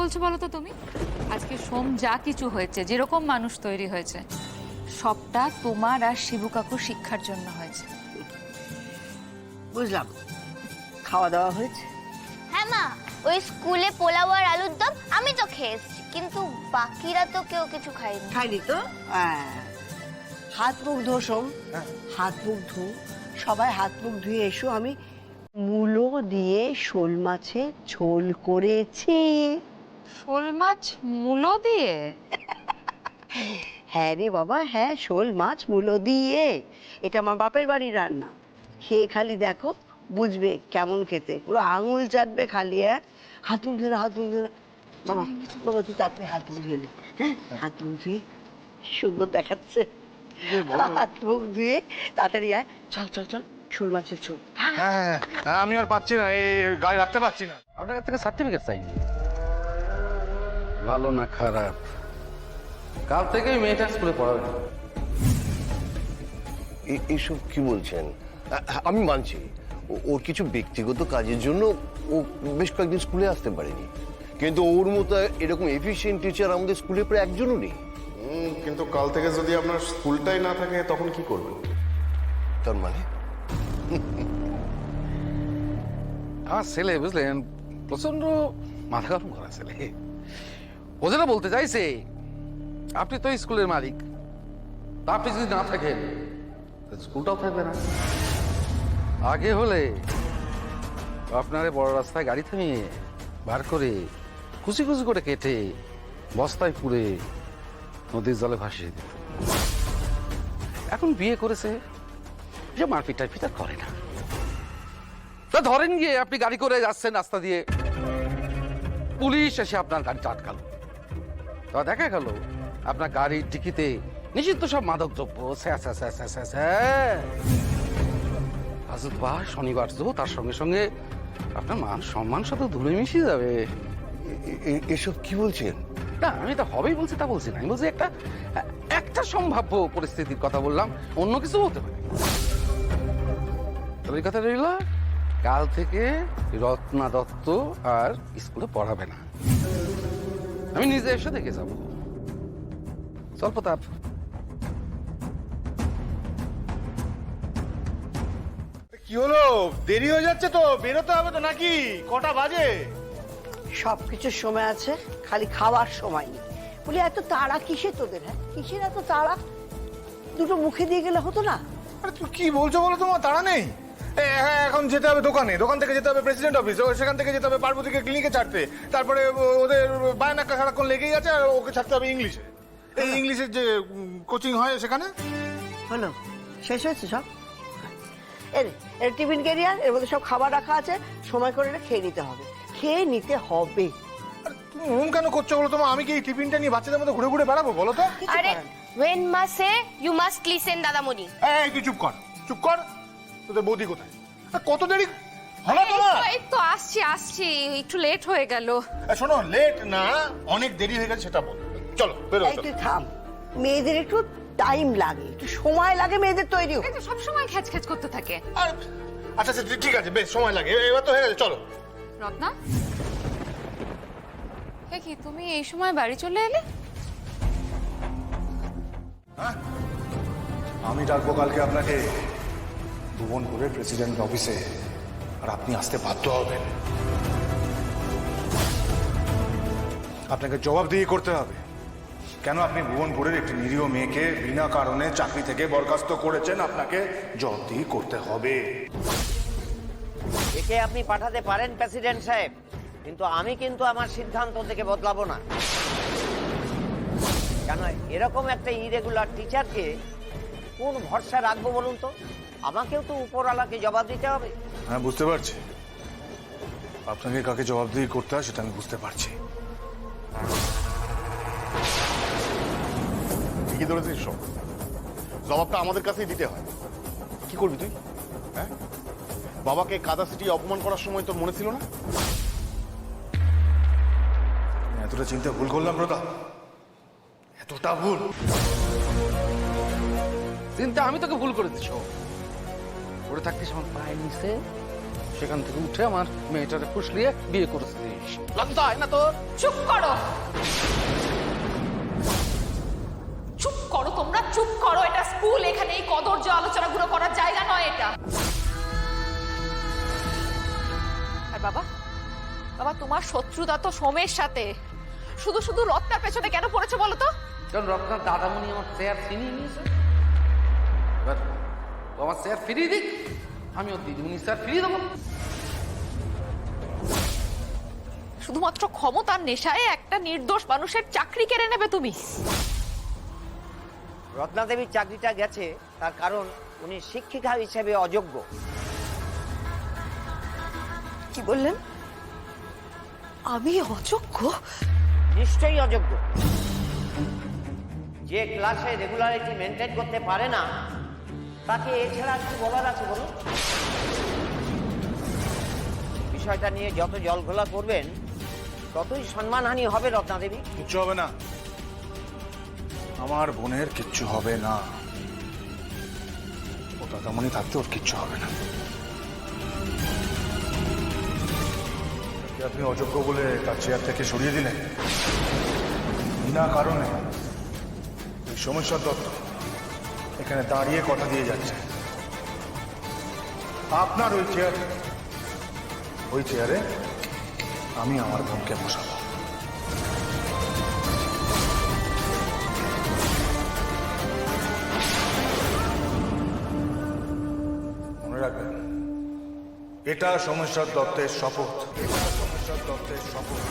বলছো বলো তো তুমি? আজকে সোম যা কিছু হয়েছে, যেরকম মানুষ তৈরি হয়েছে, সবটা তোমার আর শিবু কাকুর শিক্ষার জন্য হয়েছে। বুঝলাম। খাওয়া দাওয়া হয়েছে? হ্যাঁ মা, ওই স্কুলে পোলাও আর আলুর দম আমি তো খেয়ে এসেছি, কিন্তু বাকিরা তো কেউ কিছু খায়নি। খাইনি তো? হাত মুখ ধো সোম, হাত মুখ ধো। সবাই হাত মুখ ধুয়ে এসো। আমি মূলো দিয়ে শোল মাছের ঝোল করেছি। শোল মাছ মূলো দিয়ে? হ্যাঁ রে বাবা, হ্যাঁ, শোল মাছ মূলো দিয়ে। এটা আমার বাপের বাড়ির রান্না। খেয়ে খালি দেখো, বুঝবে কেমন খেতে। পুরো আঙুল চাটবে খালি। হাত মুখ ধরে, হাত মুখ ধরে। বাবা, বাবা তুই তাড়াতাড়ি হাত মুখ ধুয়ে নে। হ্যাঁ, হাত মুখ ধুয়ে সুন্দর দেখাচ্ছে। হাত মুখ ধুয়ে তাড়াতাড়ি আয়। চল চল চল, শোল মাছের ঝোল। হ্যাঁ, আমি আর পাচ্ছি না, এই গায়ে রাখতে পারছি না। আপনার কাছ থেকে সার্টিফিকেট চাই। ভালো না খারাপ, কাল থেকেই মেয়েটা স্কুলে পড়াবে। এইসব কি বলছেন? আমি মানছি ওর কিছু ব্যক্তিগত কাজের জন্য ও বেশ কয়েকদিন স্কুলে আসতে পারেনি, কিন্তু ওর মতো এরকম এফিশিয়েন্ট টিচার আমাদের স্কুলে প্রায় একজনও নেই। কিন্তু কাল থেকে যদি আপনার স্কুলটাই না থাকে তখন কি করবেন? তার মানে আমার ছেলে বুঝলেন প্রচন্ড মাথা গরম করা ছেলে। ও যেটা বলতে চাইছে, আপনি তো স্কুলের মালিক, তা আপনি যদি না থাকেন স্কুলটাও থাকবে না। আগে হলে আপনার বড় রাস্তায় গাড়ি থামিয়ে বার করে কুচি কুচি করে কেটে বস্তায় পুরে নদীর জলে ভাসিয়ে দিত। এখন বিয়ে করেছে, যে মারপিট টারপিট আর করে না। তা ধরেন গিয়ে আপনি গাড়ি করে যাচ্ছেন রাস্তা দিয়ে, পুলিশ এসে আপনার গাড়িটা আটকালো। তা দেখা গেল আপনার গাড়ির ডিকিতে নিষিদ্ধ সব মাদক দ্রব্য, শনিবার তো তার সঙ্গে সঙ্গে আপনার মান সম্মান সাথে ধুলে মিশিয়ে যাবে। এসব কি বলছেন? না, আমি তা হবেই বলছি তা বলছি না। আমি বলছি একটা সম্ভাব্য পরিস্থিতির কথা বললাম, অন্য কিছু বলতে পারি। তবে এই কথা রইল, কাল থেকে রত্না দত্ত আর স্কুলে পড়াবে না। আমি নিজে এসে দেখে যাব। চল প্রতাপ। কি হলো? দেরি হয়ে যাচ্ছে তো, বেরোতে হবে তো নাকি? কটা বাজে? সবকিছুর সময় আছে, খালি খাওয়ার সময় নেই। বলি এত তাড়া কিসে তোদের? হ্যাঁ, কিসের এত তাড়া? দুটো মুখে দিয়ে গেলে হতো না? আরে তুমি কি বলছো বলো, তোমার তাড়া নেই? হ্যাঁ, এখন যেতে হবে দোকানে, দোকান থেকে যেতে হবে প্রেসিডেন্ট অফিস, সেখান থেকে যেতে হবে পার্বতীকে ক্লিনিকে ছাড়তে, তারপরে ওদের বায়নাক্কা সারাক্ষণ লেগেই আছে, আর ওকে ছাড়তে হবে ইংলিশে। এই ইংলিশের যে কোচিং হয় সেখানে। হলো, শেষ হয়েছে সব? এর টিফিন ক্যারিয়ার, এর মধ্যে সব খাবার রাখা আছে, সময় করে এটা খেয়ে নিতে হবে। খেয়ে নিতে হবে। তুমি ওরকম কেন করছো বলো? তোমার আমি কি এই টিফিনটা নিয়ে বাচ্চাদের মধ্যে ঘুরে ঘুরে বেড়াবো বলো তো? আরে when must say you must listen Dadamoni. এই তুই চুপ কর, চুপ কর। তোদের বৌদি কোথায়? কত দেরি হলো তোমার? এই তো আসছি আসছি, একটু লেট হয়ে গেল। শোনো, লেট না, অনেক দেরি হয়ে গেছে সেটা বল। চলো বেরো। এই তুই থাম। মেয়েদের একটু টাইম লাগে, একটু সময় লাগে মেয়েদের তৈরি হতে। এই তো সব সময় খ্যাচ খ্যাচ করতে থাকে। আচ্ছা আচ্ছা ঠিক আছে, বেশ সময় লাগে, এবার তো হয়ে গেছে, চলো। রত্না, কি তুমি এই সময় বাড়ি চলে এলে? আমি ডাকবো কালকে আপনাকে ভুবনপুরের প্রেসিডেন্ট অফিসে, আর আপনি আসতে বাধ্য হবেন। আপনাকে জবাবদিহি করতে হবে। কেন আপনি ভুবনপুরের একটি নিরীহ মেয়েকে বিনা কারণে চাকরি থেকে বরখাস্ত করেছেন? আপনাকে জবাবদিহি করতে হবে। একে আপনি পাঠাতে পারেন প্রেসিডেন্ট সাহেব, কিন্তু আমি কিন্তু আমার সিদ্ধান্ত থেকে বদলাবো না। কেন এরকম একটা ইরেগুলার টিচারকে কোন ভরসা রাখবো বলুন তো? আমাকেও তো উপরওয়ালাকে জবাব দিতে হবে। হ্যাঁ, বুঝতে পারছি। আপনাকে কাকে জবাবদিহি করতে হয় সেটা আমি বুঝতে পারছি। ঠিকই ধরেছিস, সব জবাবটা আমাদের কাছেই দিতে হয়। কি করবি তুই? হ্যাঁ, বাবাকে কাদা সিটি অপমান করার সময় তোর মনে ছিল না? এতটা চিন্তা ভুল করলাম প্রতাপ, এতটা ভুল। চিন্তা আমি তোকে ভুল করে দিচ্ছ। পড়ে থাকতিস আমার পায়ের নিচে, সেখান থেকে উঠে আমার মেয়েটারে ফুসলিয়ে বিয়ে করেছিস। লজ্জা হয় না তোর? চুপ করো, চুপ করো তোমরা, চুপ করো। এটা স্কুল, এখানে এই কদর্য আলোচনাগুলো করার জায়গা নয় এটা। আর বাবা, বাবা তোমার শত্রুতা তো সোমের সাথে, শুধু শুধু রত্নার পেছনে কেন পড়েছে বলো তো? কারণ রত্নার দাদামণি আমার চেয়ার ছিনিয়ে নিয়েছে। এবার ও আমার চেয়ার ফিরিয়ে দিক, আমি ওর দিদিমণি চেয়ার ফিরিয়ে দেবো। শুধুমাত্র ক্ষমতার নেশায় একটা নির্দোষ মানুষের চাকরি কেড়ে নেবে তুমি? রত্না দেবীর চাকরিটা গেছে তার কারণ উনি শিক্ষিকা হিসেবে অযোগ্য। কি বললেন? আমি অযোগ্য? নিশ্চয়ই অযোগ্য। যে ক্লাসে রেগুলারিটি মেনটেন করতে পারে না তাকে এছাড়া কি বলার আছে বলুন? বিষয়টা নিয়ে যত জলঘোলা করবেন ততই সম্মানহানি হবে রত্না দেবী। কিচ্ছু হবে না, আমার বোনের কিচ্ছু হবে না। ও দাদামণি থাকতে ওর কিচ্ছু হবে না। আপনি অযোগ্য বলে তার চেয়ার থেকে সরিয়ে দিলেন বিনা কারণে। এই সোমেশ্বর দত্ত এখানে দাঁড়িয়ে কথা দিয়ে যাচ্ছে আপনার ওই চেয়ারে আমি আমার বোনকে বসাবো। মনে রাখবেন, এটা সোমেশ্বর দত্তের শপথ। এটা সোমেশ্বর দত্তের শপথ।